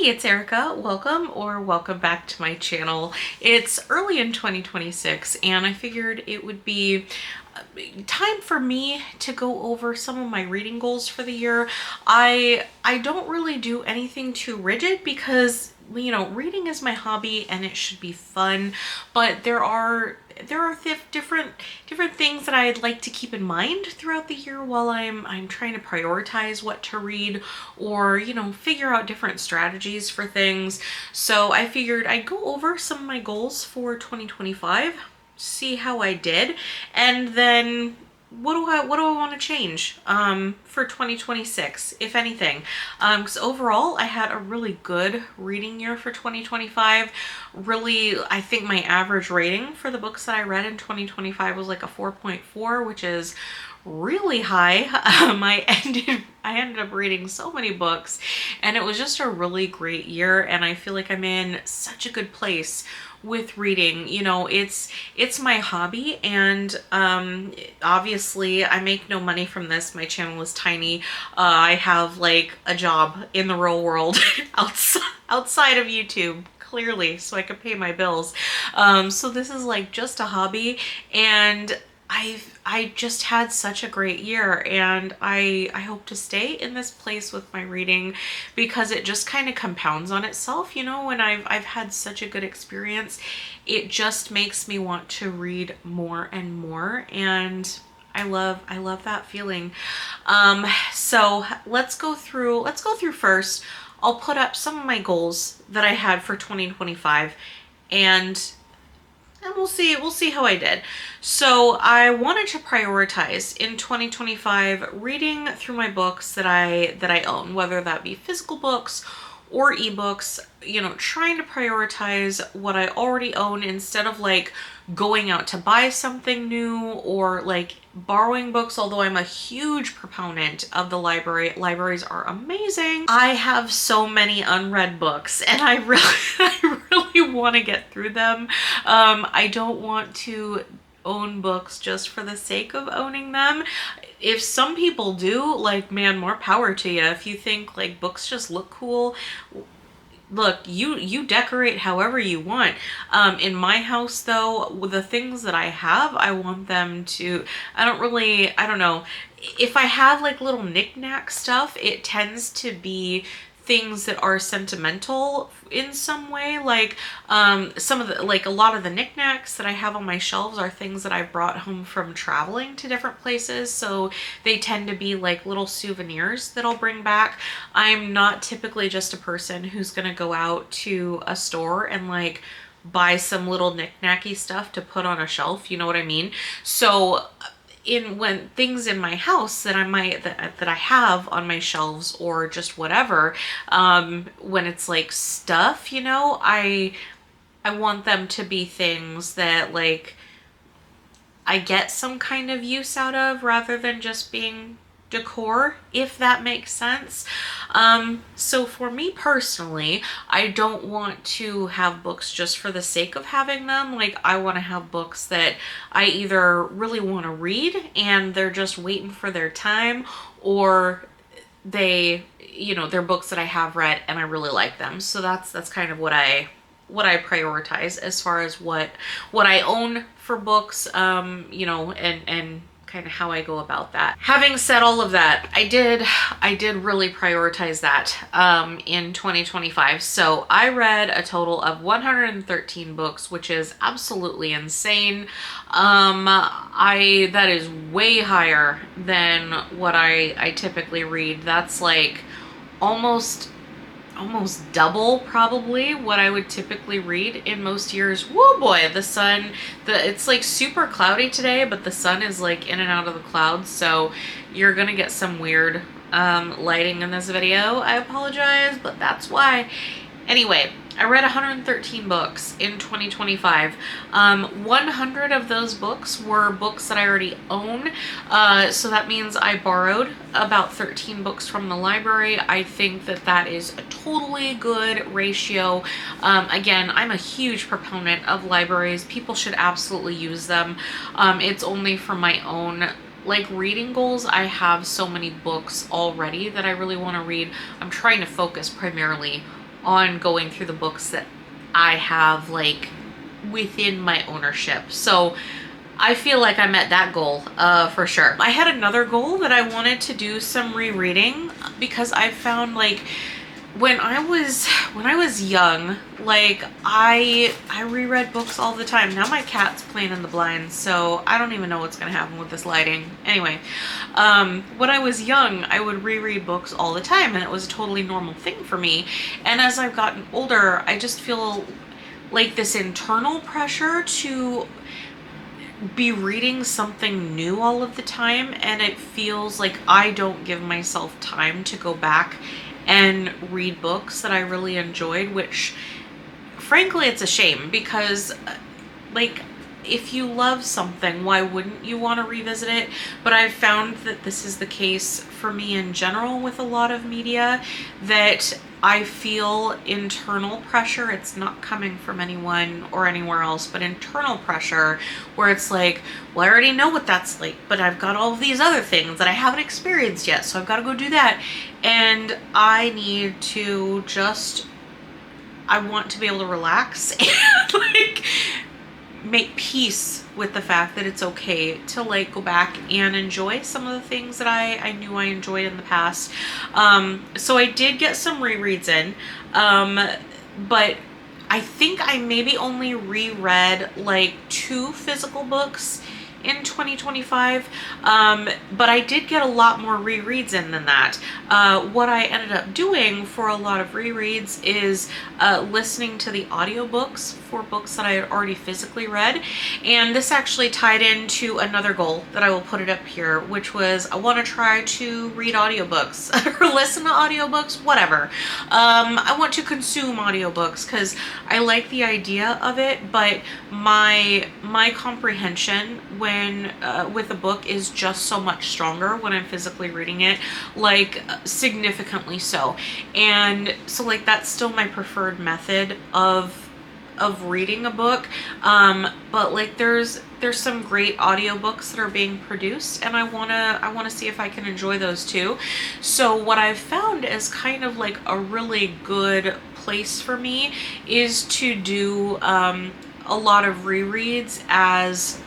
It's Erica. Welcome back to my channel. It's early in 2026 and I figured it would be time for me to go over some of my reading goals for the year. I don't really do anything too rigid because reading is my hobby and it should be fun, but there are different things that I'd like to keep in mind throughout the year while I'm trying to prioritize what to read or figure out different strategies for things. So I figured I'd go over some of my goals for 2025, see how I did, and then what do I want to change for 2026, if anything? Because overall, I had a really good reading year for 2025. Really, I think my average rating for the books that I read in 2025 was like a 4.4, which is really high. I ended up reading so many books, and it was just a really great year. And I feel like I'm in such a good place with reading. It's my hobby, and obviously I make no money from this. My channel is tiny. I have like a job in the real world outside of YouTube, clearly, so I could pay my bills. So this is like just a hobby, and I just had such a great year, and I hope to stay in this place with my reading because it just kind of compounds on itself. When I've had such a good experience, it just makes me want to read more and more, and I love that feeling. So let's go through first. I'll put up some of my goals that I had for 2025, and we'll see how I did. So I wanted to prioritize in 2025 reading through my books that I own, whether that be physical books or ebooks, trying to prioritize what I already own instead of like going out to buy something new or like borrowing books. Although I'm a huge proponent of the library. Libraries are amazing. I have so many unread books and I really want to get through them. I don't want to own books just for the sake of owning them. If some people do, like, man, more power to you. If you think like books just look cool, look, you decorate however you want. In my house though, with the things that I have, I want them to, I don't know, if I have like little knick-knack stuff, it tends to be things that are sentimental in some way. Like some of the, like a lot of the knickknacks that I have on my shelves are things that I've brought home from traveling to different places, so they tend to be like little souvenirs that I'll bring back. I'm not typically just a person who's gonna go out to a store and like buy some little knick-knacky stuff to put on a shelf, you know what I mean? So when things in my house that that I have on my shelves or just whatever, when it's like stuff, I want them to be things that like I get some kind of use out of rather than just being decor, if that makes sense. So for me personally, I don't want to have books just for the sake of having them. Like, I want to have books that I either really want to read and they're just waiting for their time, or they're books that I have read and I really like them. So that's kind of what I prioritize as far as what I own for books, and kind of how I go about that. Having said all of that, I did really prioritize that in 2025. So I read a total of 113 books, which is absolutely insane. That is way higher than what I typically read. That's like almost double probably what I would typically read in most years. Whoa boy, it's like super cloudy today, but the sun is like in and out of the clouds, so you're gonna get some weird lighting in this video. I apologize, but that's why. Anyway, I read 113 books in 2025. 100 of those books were books that I already own. So that means I borrowed about 13 books from the library. I think that is a totally good ratio. Again, I'm a huge proponent of libraries. People should absolutely use them. It's only for my own like reading goals. I have so many books already that I really want to read. I'm trying to focus primarily on going through the books that I have like within my ownership. So I feel like I met that goal for sure. I had another goal that I wanted to do some rereading because I found like when I was young, like I reread books all the time. Now my cat's playing in the blinds, so I don't even know what's gonna happen with this lighting. Anyway, when I was young, I would reread books all the time, and it was a totally normal thing for me. And as I've gotten older, I just feel like this internal pressure to be reading something new all of the time, and it feels like I don't give myself time to go back and read books that I really enjoyed, which frankly it's a shame because like if you love something, why wouldn't you want to revisit it? But I've found that this is the case for me in general with a lot of media, that I feel internal pressure. It's not coming from anyone or anywhere else, but internal pressure where it's like, well, I already know what that's like, but I've got all of these other things that I haven't experienced yet, so I've got to go do that. And I need to just, I want to be able to relax and like make peace with the fact that it's okay to like go back and enjoy some of the things that I knew I enjoyed in the past. So I did get some rereads in, but I think I maybe only reread like 2 physical books in 2025, but I did get a lot more rereads in than that. What I ended up doing for a lot of rereads is listening to the audiobooks for books that I had already physically read, and this actually tied into another goal that I will put it up here, which was I want to try to read audiobooks or listen to audiobooks, whatever. I want to consume audiobooks because I like the idea of it, but my comprehension when with a book is just so much stronger when I'm physically reading it, like significantly so. And so like that's still my preferred method of reading a book, but like there's some great audiobooks that are being produced, and I want to see if I can enjoy those too. So what I've found is kind of like a really good place for me is to do a lot of rereads as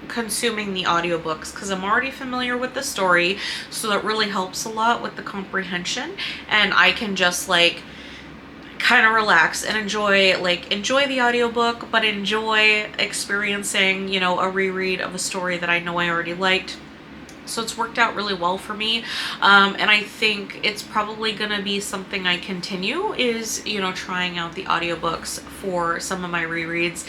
consuming the audiobooks, because I'm already familiar with the story, so that really helps a lot with the comprehension, and I can just like kind of relax and enjoy the audiobook, but enjoy experiencing, you know, a reread of a story that I know I already liked. So it's worked out really well for me, and I think it's probably gonna be something I continue, is, you know, trying out the audiobooks for some of my rereads.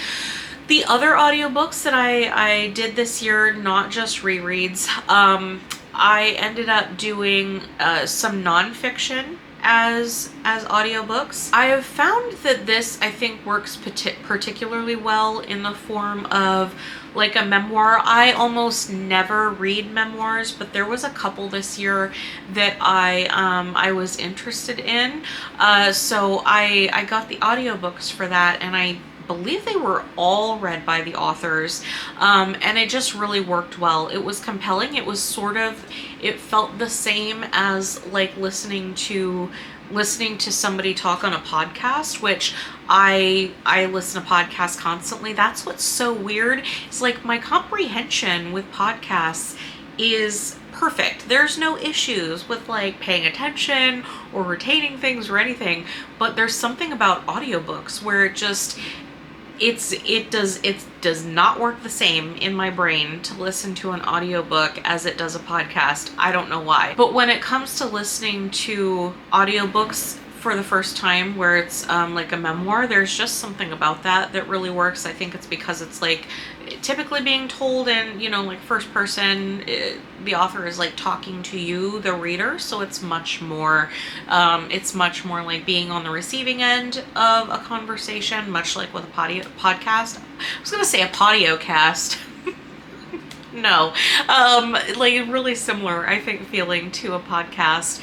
The other audiobooks that I did this year, not just rereads, I ended up doing some nonfiction as audiobooks. I have found that this, I think, works particularly well in the form of like a memoir. I almost never read memoirs, but there was a couple this year that I was interested in. So I got the audiobooks for that, and I believe they were all read by the authors, and it just really worked well. It was compelling. It was sort of, it felt the same as like listening to somebody talk on a podcast, which I listen to podcasts constantly. That's what's so weird. It's like my comprehension with podcasts is perfect. There's no issues with like paying attention or retaining things or anything, but there's something about audiobooks where it just, it does not work the same in my brain to listen to an audiobook as it does a podcast. I don't know why. But when it comes to listening to audiobooks for the first time, where it's like a memoir, there's just something about that really works. I think it's because it's like typically being told in, you know, like first person. The author is like talking to you, the reader, so it's much more like being on the receiving end of a conversation, much like with a podcast. I was gonna say a podcast. No, like really similar, I think, feeling to a podcast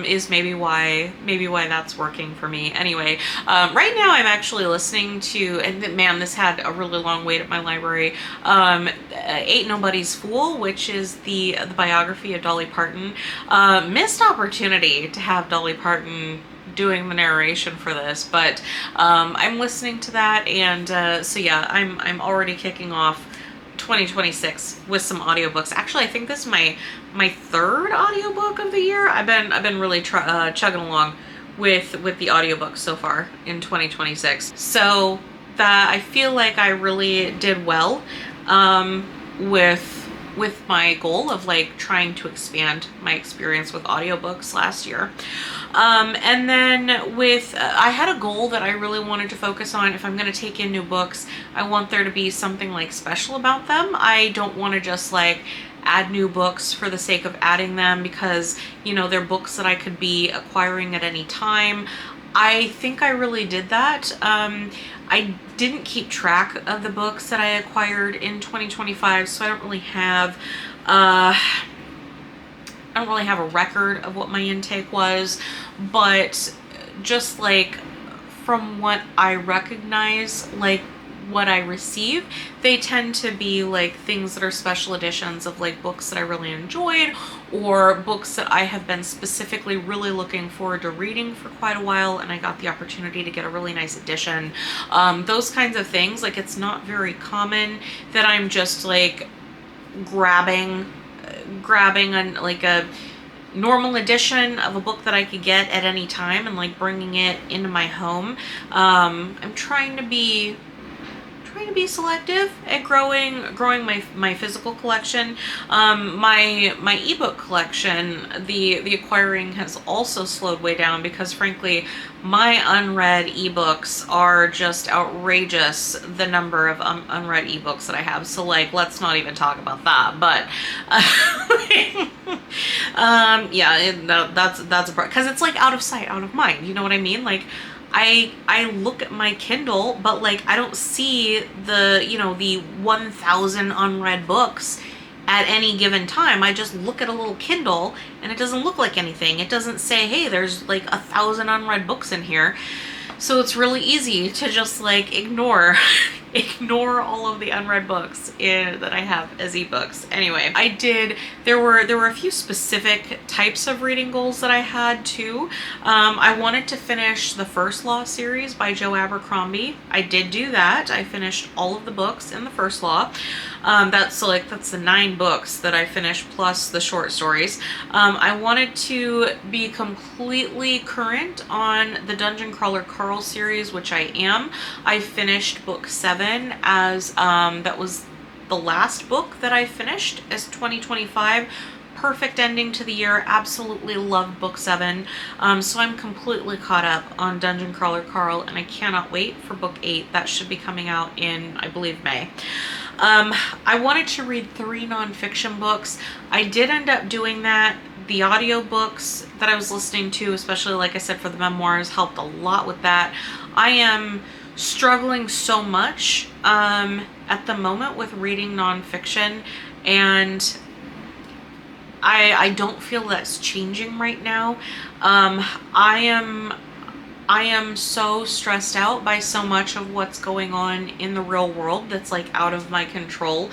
is maybe why that's working for me. Anyway, right now I'm actually listening to, and man, this had a really long wait at my library, Ain't Nobody's Fool, which is the biography of Dolly Parton. Missed opportunity to have Dolly Parton doing the narration for this, but I'm listening to that, and so yeah, I'm already kicking off 2026 with some audiobooks. Actually, I think this is my third audiobook of the year. I've been really chugging along with the audiobooks so far in 2026. So that I feel like I really did well with my goal of like trying to expand my experience with audiobooks last year. And then with, I had a goal that I really wanted to focus on. If I'm going to take in new books, I want there to be something like special about them. I don't want to just like add new books for the sake of adding them because, you know, they're books that I could be acquiring at any time. I think I really did that. I didn't keep track of the books that I acquired in 2025, so I don't really have a record of what my intake was, but just like from what I recognize, like what I receive, they tend to be like things that are special editions of like books that I really enjoyed or books that I have been specifically really looking forward to reading for quite a while, and I got the opportunity to get a really nice edition. Those kinds of things, like it's not very common that I'm just like grabbing like a normal edition of a book that I could get at any time and like bringing it into my home. I'm trying to be selective at growing my physical collection. My ebook collection, the acquiring has also slowed way down because frankly my unread ebooks are just outrageous, the number of unread ebooks that I have. So like let's not even talk about that. But yeah, that's because it's like out of sight, out of mind. You know what I mean? Like I look at my Kindle, but like I don't see the, you know, the 1,000 unread books at any given time. I just look at a little Kindle and it doesn't look like anything. It doesn't say, hey, there's like 1,000 unread books in here. So it's really easy to just like ignore all of the unread books that I have as ebooks. Anyway, there were a few specific types of reading goals that I had too. I wanted to finish the First Law series by Joe Abercrombie. I did do that. I finished all of the books in the First Law. That's the 9 books that I finished plus the short stories. I wanted to be completely current on the Dungeon Crawler Carl series, which I am. I finished book 7 as that was the last book that I finished as 2025. Perfect ending to the year. Absolutely loved book 7. So I'm completely caught up on Dungeon Crawler Carl, and I cannot wait for book 8. That should be coming out in, I believe, May. I wanted to read 3 nonfiction books. I did end up doing that. The audiobooks that I was listening to, especially like I said for the memoirs, helped a lot with that. I am struggling so much at the moment with reading nonfiction, and I don't feel that's changing right now. I am so stressed out by so much of what's going on in the real world that's like out of my control.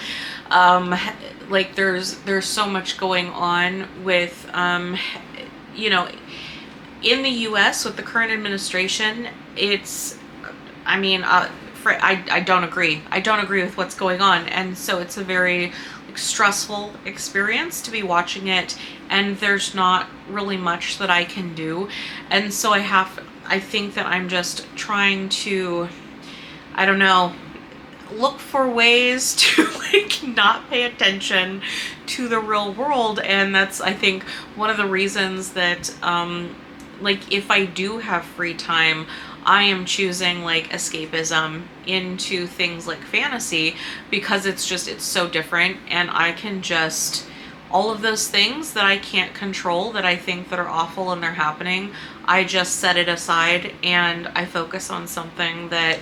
Like there's so much going on with, you know, in the US with the current administration. I don't agree. I don't agree with what's going on. And so it's a very stressful experience to be watching it, and there's not really much that I can do. And so I think that I'm just trying to, I don't know, look for ways to like not pay attention to the real world. And that's, I think, one of the reasons that like if I do have free time, I am choosing like escapism into things like fantasy, because it's so different, and I can just, all of those things that I can't control, that I think that are awful and they're happening, I just set it aside and I focus on something that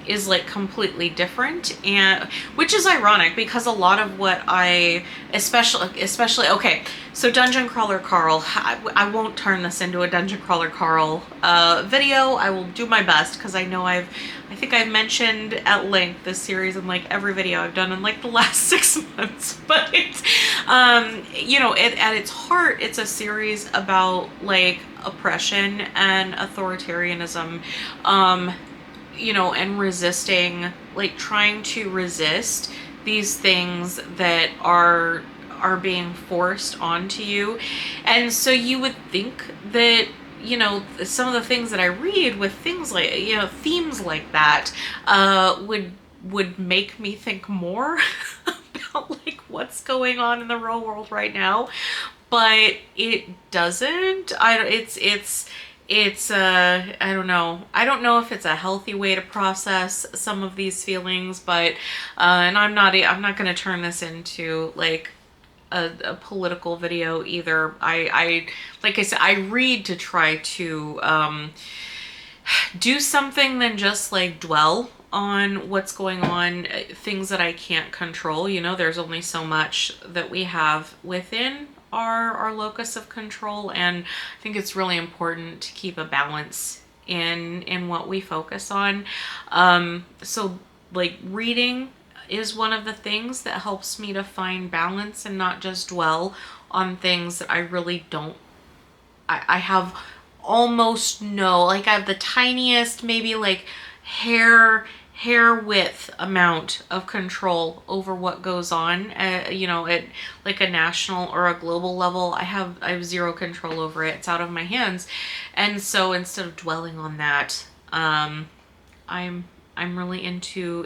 is like completely different, and which is ironic because a lot of what I especially okay, so Dungeon Crawler Carl, I won't turn this into a Dungeon Crawler Carl video. I will do my best because I think I've mentioned at length this series in like every video I've done in like the last 6 months. But it's you know, at its heart, it's a series about like oppression and authoritarianism, you know, and resisting, like trying to resist these things that are being forced onto you. And so you would think that, you know, some of the things that I read with things like, you know, themes like that would make me think more about like what's going on in the real world right now, but it doesn't. It's I don't know. I don't know if it's a healthy way to process some of these feelings, but and I'm not going to turn this into like a political video either. I like I said, I read to try to do something than just like dwell on what's going on, things that I can't control. You know, there's only so much that we have within our locus of control, and I think it's really important to keep a balance in what we focus on. So like reading is one of the things that helps me to find balance and not just dwell on things that I really don't. I have almost no, like I have the tiniest, maybe like hair width amount of control over what goes on, you know, at like a national or a global level. I have zero control over it. It's out of my hands. And so instead of dwelling on that, I'm really into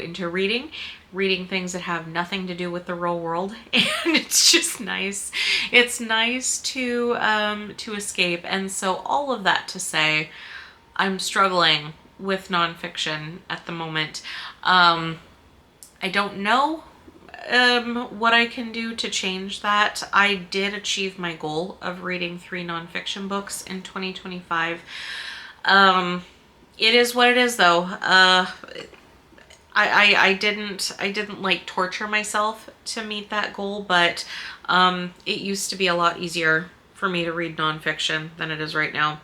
reading things that have nothing to do with the real world, and it's just nice. It's nice to escape. And so all of that to say, I'm struggling with nonfiction at the moment. I don't know what I can do to change that. I did achieve my goal of reading 3 nonfiction books in 2025. It is what it is, though. I didn't like torture myself to meet that goal, but it used to be a lot easier for me to read nonfiction than it is right now.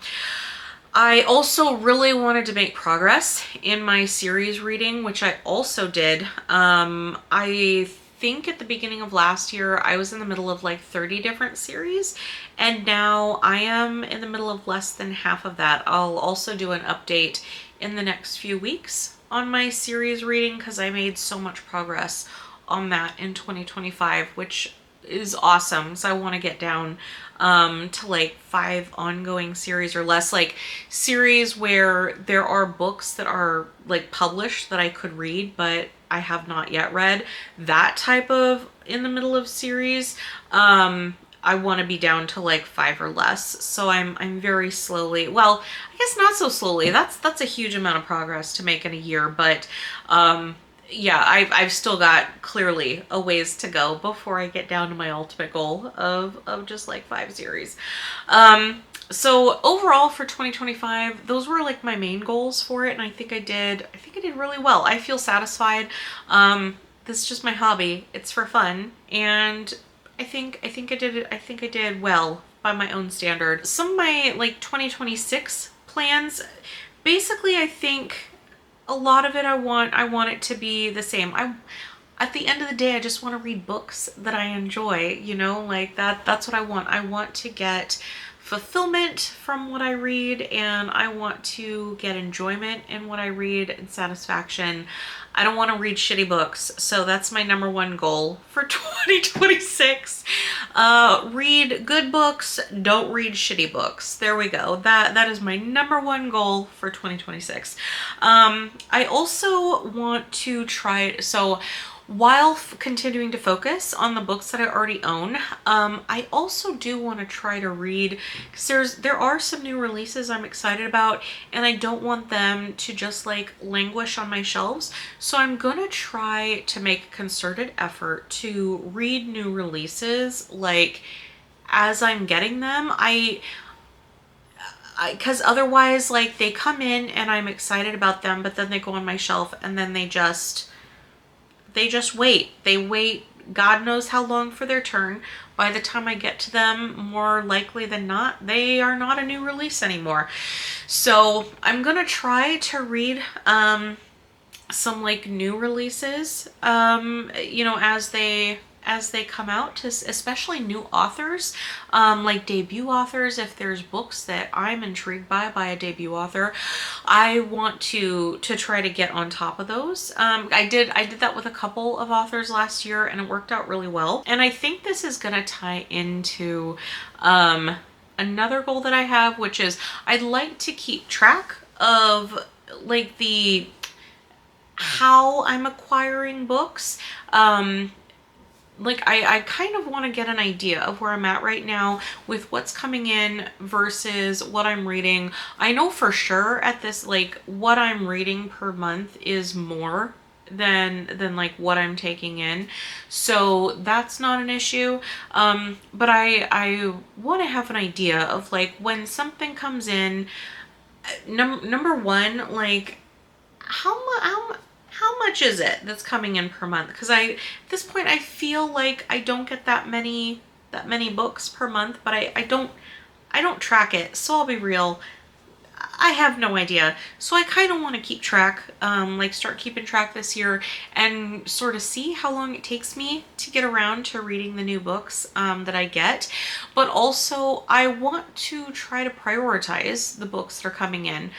I also really wanted to make progress in my series reading, which I also did. I think at the beginning of last year, I was in the middle of like 30 different series, and now I am in the middle of less than half of that. I'll also do an update in the next few weeks on my series reading because I made so much progress on that in 2025, which is awesome. So I want to get down to like 5 ongoing series or less, like series where there are books that are like published that I could read, but I have not yet read. That type of in the middle of series. I want to be down to like 5 or less. So I'm very slowly, well, I guess not so slowly. That's a huge amount of progress to make in a year, but yeah, I've still got clearly a ways to go before I get down to my ultimate goal of just like 5 series. So overall for 2025, those were like my main goals for it, and I think I did really well. I feel satisfied. This is just my hobby. It's for fun, and I think I did well by my own standard. Some of my like 2026 plans, basically I think a lot of it I want it to be the same. At the end of the day, I just want to read books that I enjoy, you know, like that's what I want. I want to get fulfillment from what I read, and I want to get enjoyment in what I read and satisfaction. I don't want to read shitty books, so that's my number one goal for 2026. Read good books, don't read shitty books. There we go. That is my number one goal for 2026. I also want to try, so while continuing to focus on the books that I already own, I also do want to try to read, because there are some new releases I'm excited about, and I don't want them to just like languish on my shelves. So I'm gonna try to make a concerted effort to read new releases like as I'm getting them. because otherwise, like, they come in and I'm excited about them, but then they go on my shelf and then they just wait. They wait God knows how long for their turn. By the time I get to them, more likely than not, they are not a new release anymore. So I'm gonna try to read some like new releases, you know, as they come out, to especially new authors, like debut authors. If there's books that I'm intrigued by a debut author, I want to try to get on top of those. I did that with a couple of authors last year and it worked out really well. And I think this is gonna tie into another goal that I have, which is I'd like to keep track of like the how I'm acquiring books. Like I kind of want to get an idea of where I'm at right now with what's coming in versus what I'm reading. I know for sure at this, like, what I'm reading per month is more than like what I'm taking in. So that's not an issue. But I want to have an idea of like when something comes in, number one, like how much is it that's coming in per month? Because at this point I feel like I don't get that many books per month, but I don't track it. So I'll be real, I have no idea. So I kind of want to keep track, like start keeping track this year and sort of see how long it takes me to get around to reading the new books that I get. But also I want to try to prioritize the books that are coming in.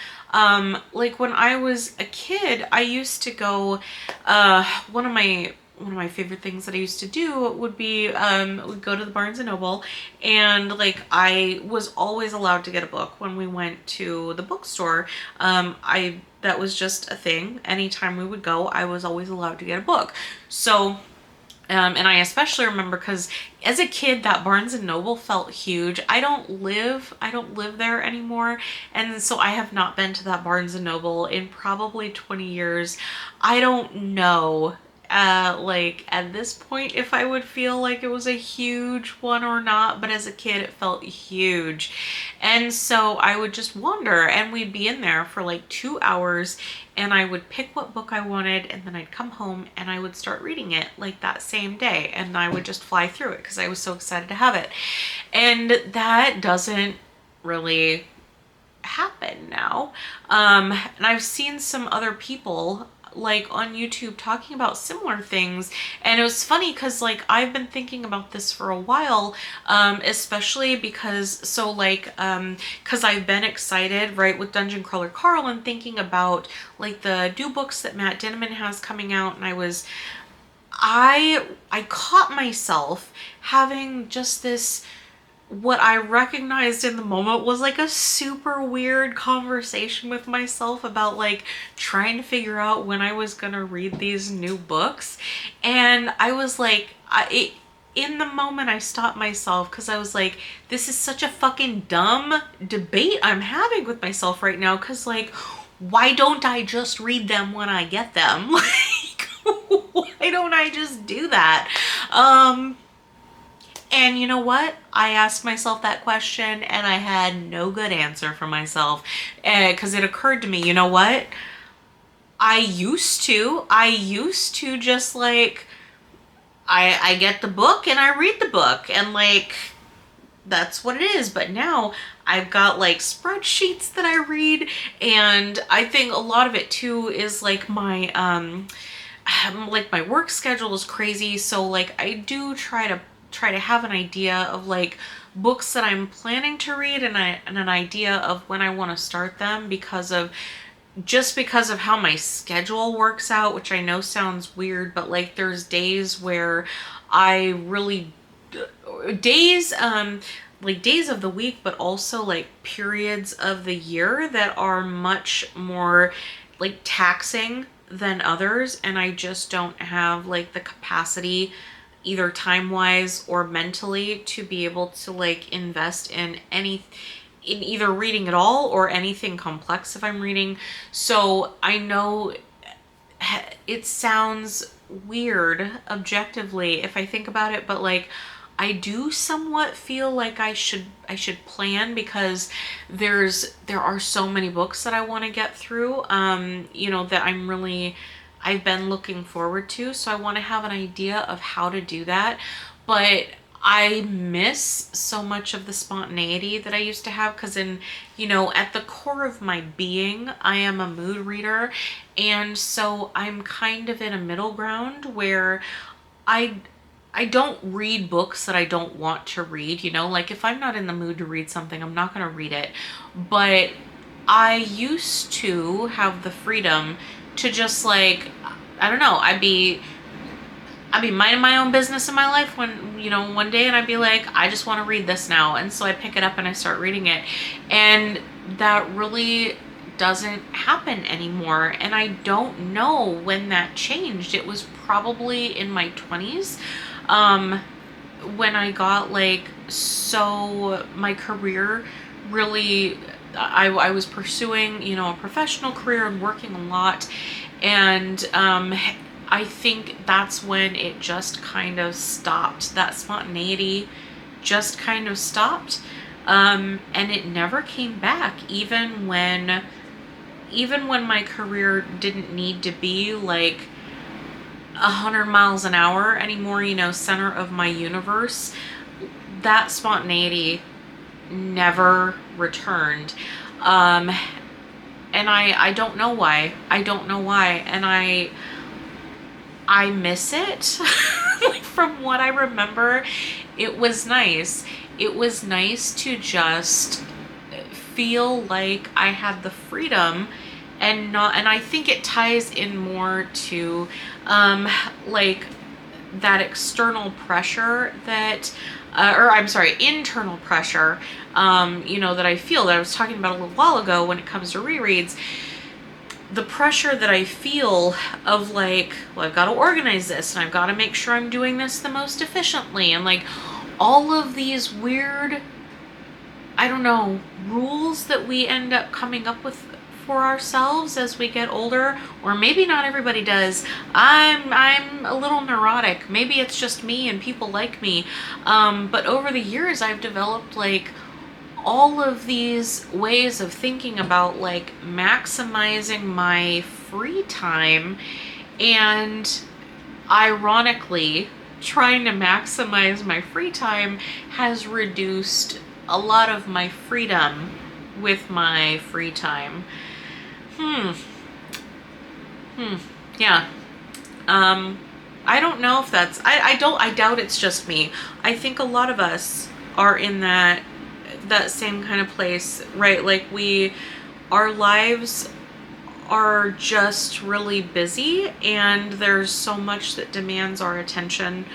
Like when I was a kid, I used to go, one of my favorite things that I used to do would be would go to the Barnes and Noble, and like I was always allowed to get a book when we went to the bookstore. That was just a thing. Anytime we would go, I was always allowed to get a book. So and I especially remember because as a kid, that Barnes and Noble felt huge. I don't live there anymore. And so I have not been to that Barnes and Noble in probably 20 years. I don't know, like at this point, if I would feel like it was a huge one or not, but as a kid, it felt huge. And so I would just wander and we'd be in there for like 2 hours and I would pick what book I wanted and then I'd come home and I would start reading it like that same day and I would just fly through it because I was so excited to have it. And that doesn't really happen now. And I've seen some other people like on YouTube talking about similar things, and it was funny because like I've been thinking about this for a while, especially because because I've been excited, right, with Dungeon Crawler Carl and thinking about like the new books that Matt Dinniman has coming out, and I caught myself having just this, what I recognized in the moment was like a super weird conversation with myself about like trying to figure out when I was gonna read these new books. And I was like, in the moment I stopped myself because I was like, this is such a fucking dumb debate I'm having with myself right now, because like, why don't I just read them when I get them? Like, why don't I just do that? And you know what? I asked myself that question and I had no good answer for myself, because it occurred to me, you know what? I used to just like, I get the book and I read the book and like, that's what it is. But now I've got like spreadsheets that I read, and I think a lot of it too is like my work schedule is crazy. So like I do try to have an idea of like books that I'm planning to read and an idea of when I want to start them, because of how my schedule works out, which I know sounds weird, but like there's days where I really days like days of the week, but also like periods of the year that are much more like taxing than others, and I just don't have like the capacity, either time-wise or mentally, to be able to like invest in either reading at all or anything complex if I'm reading. So I know it sounds weird objectively if I think about it, but like I do somewhat feel like I should plan, because there are so many books that I want to get through, that I've been looking forward to. So I want to have an idea of how to do that. But I miss so much of the spontaneity that I used to have, because at the core of my being, I am a mood reader. And so I'm kind of in a middle ground where I I don't read books that I don't want to read, like if I'm not in the mood to read something, I'm not going to read it. But I used to have the freedom to just like, I don't know, I'd be minding my own business in my life when, one day, and I'd be like, I just want to read this now. And so I pick it up and I start reading it. And that really doesn't happen anymore. And I don't know when that changed. It was probably in my 20s, when I got my career really, I was pursuing, a professional career and working a lot. And, I think that's when it just kind of stopped. That spontaneity just kind of stopped. And it never came back, even when my career didn't need to be like 100 miles an hour anymore, center of my universe. That spontaneity never returned. And I don't know why. And I miss it. Like, from what I remember, it was nice. It was nice to just feel like I had the freedom, and I think it ties in more to like that external pressure that internal pressure, that I feel, that I was talking about a little while ago when it comes to rereads. The pressure that I feel of like, well, I've got to organize this and I've got to make sure I'm doing this the most efficiently, and like all of these weird, I don't know, rules that we end up coming up with for ourselves as we get older. Or maybe not everybody does. I'm a little neurotic. Maybe it's just me and people like me. But over the years I've developed like all of these ways of thinking about like maximizing my free time, and ironically, trying to maximize my free time has reduced a lot of my freedom with my free time. Yeah. I don't know if that's, I doubt it's just me. I think a lot of us are in that same kind of place, right? Like our lives are just really busy, and there's so much that demands our attention,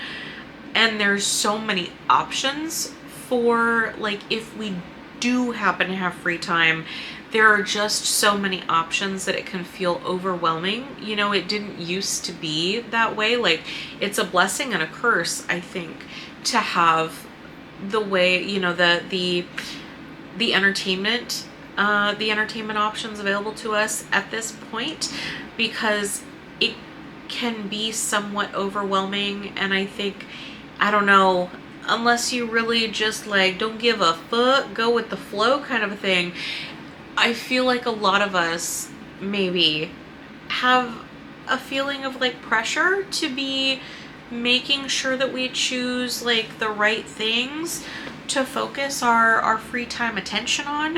and there's so many options for, like, if we do happen to have free time, there are just so many options that it can feel overwhelming. It didn't used to be that way. Like, it's a blessing and a curse, I think, to have the way, the entertainment options available to us at this point, because it can be somewhat overwhelming. And I think, I don't know, unless you really just like don't give a fuck, go with the flow kind of a thing, I feel like a lot of us maybe have a feeling of like pressure to be making sure that we choose like the right things to focus our free time attention on.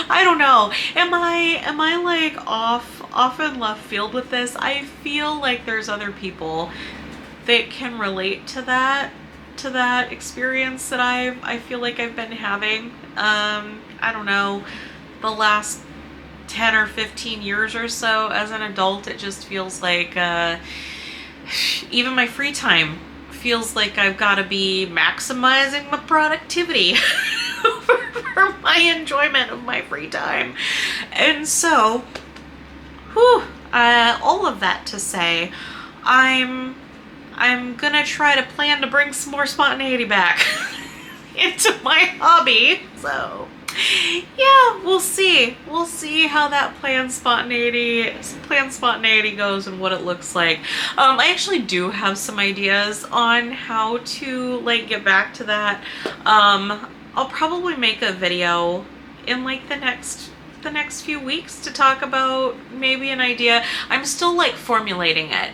I don't know. Am I like off in left field with this? I feel like there's other people that can relate to that experience that I feel like I've been having. I don't know, the last 10 or 15 years or so as an adult. It just feels like even my free time feels like I've got to be maximizing my productivity for my enjoyment of my free time. And so, all of that to say, I'm gonna try to plan to bring some more spontaneity back into my hobby. So Yeah, we'll see. We'll see how that plan spontaneity goes and what it looks like. I actually do have some ideas on how to like get back to that. I'll probably make a video in like the next few weeks to talk about maybe an idea. I'm still like formulating it.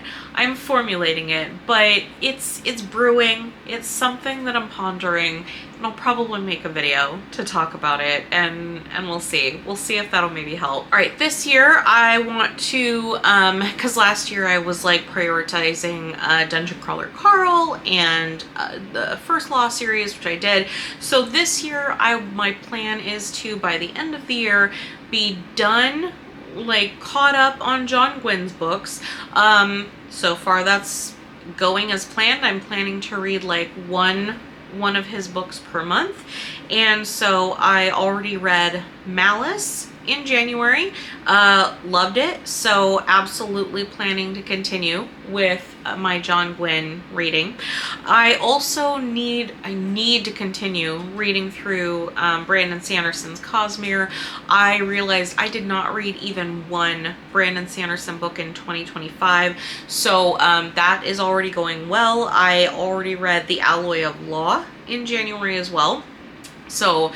But it's brewing. It's something that I'm pondering, and I'll probably make a video to talk about it, and we'll see. We'll see if that'll maybe help. All right, this year I want to, because last year I was like prioritizing Dungeon Crawler Carl and the First Law series, which I did. So this year my plan is to, by the end of the year, be done, like caught up on John Gwynn's books. So far that's going as planned. I'm planning to read like one of his books per month. And so I already read Malice in January, loved it. So absolutely planning to continue with my John Gwynn reading. I also need to continue reading through Brandon Sanderson's Cosmere. I realized I did not read even one Brandon Sanderson book in 2025. So that is already going well. I already read The Alloy of Law in January as well. So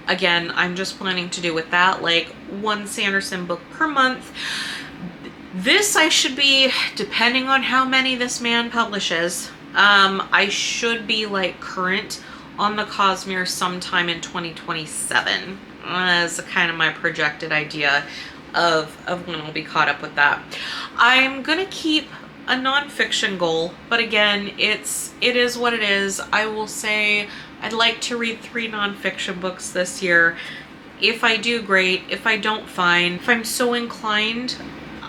again, I'm just planning to do with that, like one Sanderson book per month. This I should be, depending on how many this man publishes, I should be like current on the Cosmere sometime in 2027. That's kind of my projected idea of when I'll be caught up with that. I'm gonna keep a nonfiction goal, but again, it is what it is. I will say I'd like to read 3 nonfiction books this year. If I do, great. If I don't, fine. If I'm so inclined,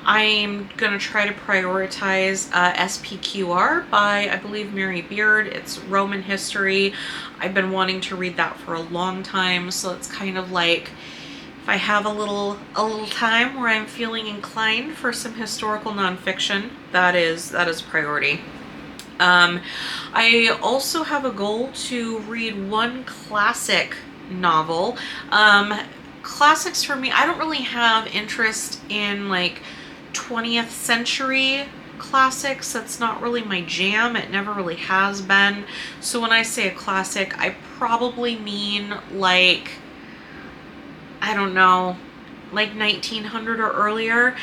I'm gonna try to prioritize SPQR by, I believe, Mary Beard. It's Roman history. I've been wanting to read that for a long time, so it's kind of like, if I have a little time where I'm feeling inclined for some historical nonfiction, that is a priority. I also have a goal to read one classic novel. Classics for me, I don't really have interest in like 20th century classics. That's not really my jam. It never really has been. So when I say a classic, I probably mean like, I don't know, like 1900 or earlier.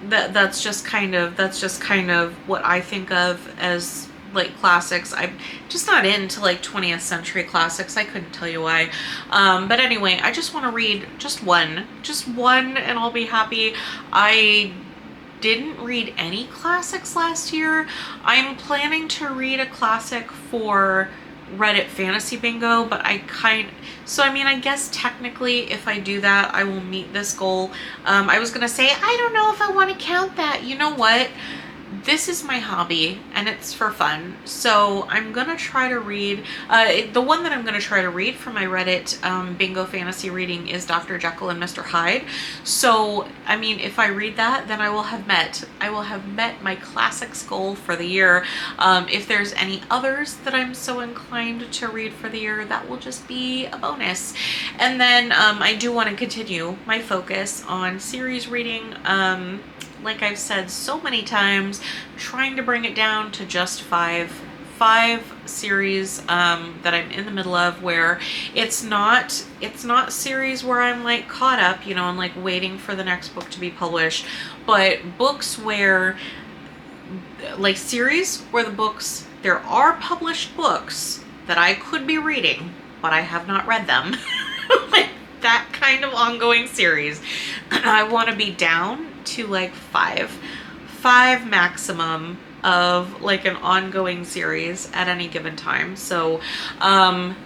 That's just kind of what I think of as like classics. I'm just not into like 20th century classics. I couldn't tell you why. But anyway, I just want to read just one, and I'll be happy. I didn't read any classics last year. I'm planning to read a classic for Reddit Fantasy Bingo, but I guess technically if I do that, I will meet this goal. I was gonna say, I don't know if I want to count that. You know what? This is my hobby and it's for fun. So I'm gonna try to read, the one that I'm gonna try to read for my Reddit bingo fantasy reading is Dr. Jekyll and Mr. Hyde. So, I mean, if I read that, then I will have met my classics goal for the year. If there's any others that I'm so inclined to read for the year, that will just be a bonus. And then I do want to continue my focus on series reading. Like I've said so many times, trying to bring it down to just five series that I'm in the middle of, where it's not series where I'm like caught up, you know, and like waiting for the next book to be published, but books where, like series where there are published books that I could be reading, but I have not read them. Like that kind of ongoing series. I want to be down to like five maximum of like an ongoing series at any given time. So I'm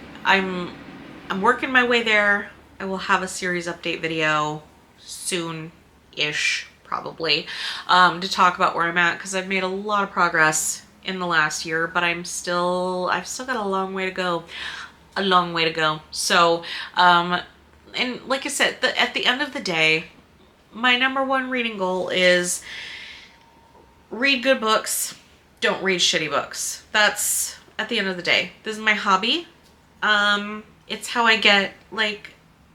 working my way there. I will have a series update video soon-ish, probably, to talk about where I'm at, because I've made a lot of progress in the last year, but I've still got a long way to go. So and like I said, at the end of the day, my number one reading goal is read good books, don't read shitty books. That's at the end of the day. This is my hobby. It's how I get like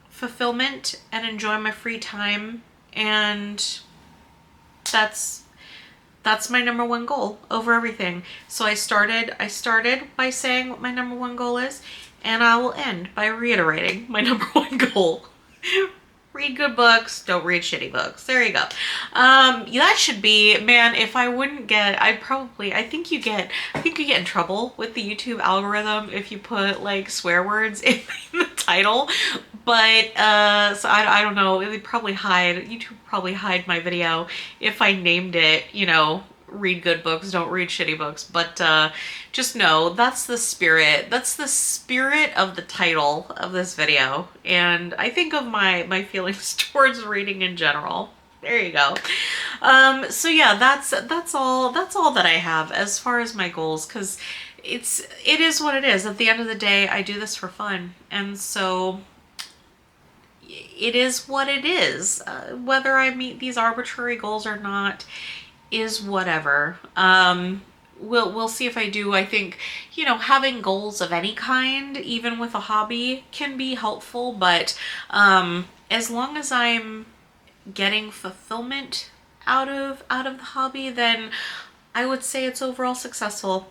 fulfillment and enjoy my free time, and that's my number one goal over everything. So I started by saying what my number one goal is, and I will end by reiterating my number one goal. Read good books, don't read shitty books. There you go. That should be, man, if I wouldn't get, I think you get in trouble with the YouTube algorithm if you put like swear words in the title. But, so I don't know, YouTube would probably hide my video if I named it, you know, read good books, don't read shitty books. But just know that's the spirit. That's the spirit of the title of this video. And I think of my feelings towards reading in general. There you go. So yeah, that's all that I have as far as my goals, because it is what it is. At the end of the day, I do this for fun. And so it is what it is. Whether I meet these arbitrary goals or not is whatever. We'll see if I do. I think, you know, having goals of any kind, even with a hobby, can be helpful, but as long as I'm getting fulfillment out of the hobby, then I would say it's overall successful.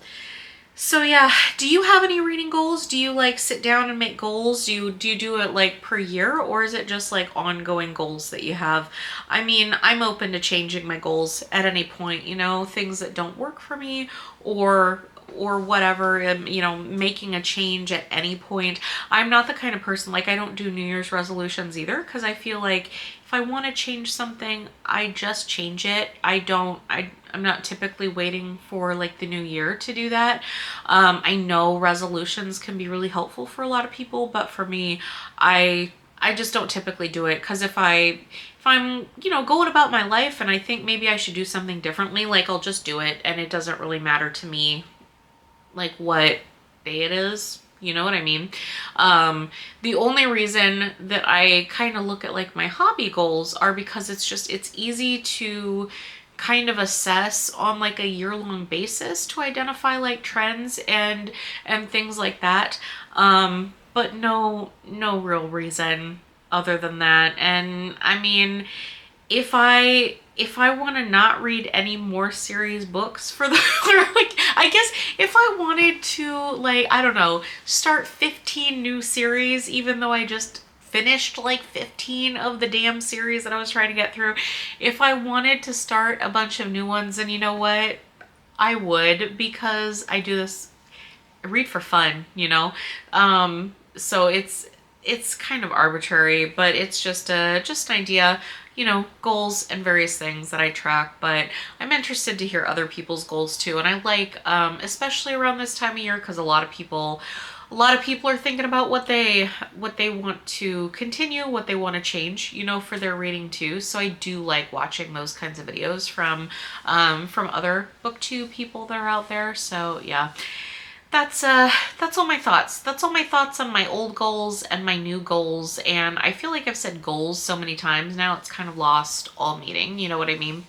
So yeah, do you have any reading goals? Do you like sit down and make goals? Do you do it like per year, or is it just like ongoing goals that you have? I mean, I'm open to changing my goals at any point, you know, things that don't work for me or whatever, you know, making a change at any point. I'm not the kind of person, like I don't do New Year's resolutions either, because I feel like if I want to change something, I just change it. I'm not typically waiting for like the new year to do that. I know resolutions can be really helpful for a lot of people, but for me, I just don't typically do it, because if I'm, you know, going about my life and I think maybe I should do something differently, like I'll just do it, and it doesn't really matter to me like what day it is. You know what I mean? The only reason that I kind of look at like my hobby goals are because it's easy to kind of assess on like a year-long basis to identify like trends and things like that. But no real reason other than that. And I mean, if I want to not read any more series books for the like, I guess if I wanted to, like, I don't know, start 15 new series, even though I just finished like 15 of the damn series that I was trying to get through, if I wanted to start a bunch of new ones, and you know what, I would, because I do this, I read for fun, you know. So it's kind of arbitrary, but it's just an idea, you know, goals and various things that I track. But I'm interested to hear other people's goals too. And I like, especially around this time of year, because a lot of people are thinking about what they want to continue, what they want to change, you know, for their reading too. So I do like watching those kinds of videos from other booktube people that are out there. So yeah. That's all my thoughts. That's all my thoughts on my old goals and my new goals. And I feel like I've said goals so many times now, it's kind of lost all meaning. You know what I mean?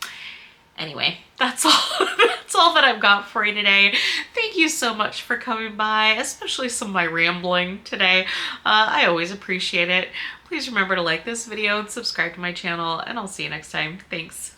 Anyway, that's all. That's all that I've got for you today. Thank you so much for coming by, especially some of my rambling today. I always appreciate it. Please remember to like this video and subscribe to my channel, and I'll see you next time. Thanks.